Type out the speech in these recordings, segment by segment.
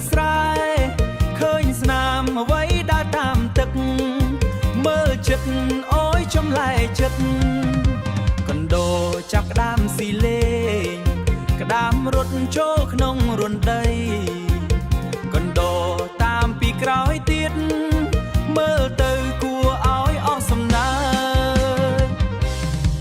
ស្រែឃើញស្នាមអ្វីដើរតាមទឹកមើលចិត្តអូយចំលែកចិត្តកណ្ដោចាប់ក្តាមស៊ីលេងក្តាមរត់ចូលក្នុងរន្ធដីកណ្ដោតាមពីក្រោយទៀតមើលទៅគួរឲ្យអស់សំណើ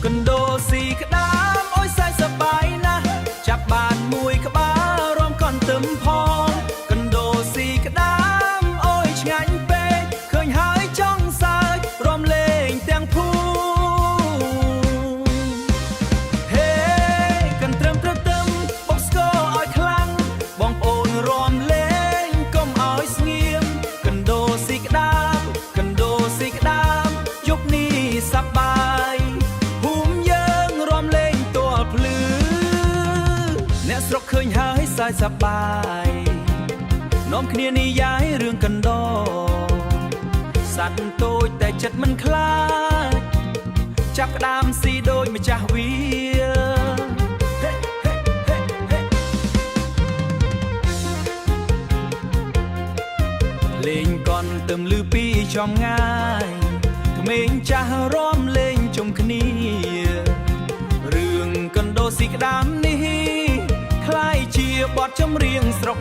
កណ្ដោស៊ីក្តាមអូយសែនសប្បាយណាស់ចាប់បានមួយក្បាលរំកន់ទឹមផងកណ្ដោស៊ីក្តាមអូយឆ្ងាញ់ពេកឃើញហើយចង់សើចរំលេងទាំងភូហេកន្ទ្រឹមត្រទឹមបុកស្គរឲ្យខ្លាំងបងប្អូនរំលេងកុំឲ្យស្ងៀមកណ្ដោស៊ីក្តាមកណ្ដោស៊ីក្តាមយប់នេះសប្បាយភូមិយើងរំលេងទាល់ភ្លឺអ្នកស្រុកឃើញហើយសើចសប្បាយនាំគ្នានិយាយរឿងកណ្ដោសត្វតូចតែចិត្តមិនខ្លាចចាប់ក្តាមស៊ីដូចម្ចាស់វាលេងកន់ទឹមលឺពីចំងាយក្មេងចាស់រំលេងជុំគ្នារឿងកណ្ដោស៊ីក្តាមនេះคล้ายជាបទចម្រៀងស្រុក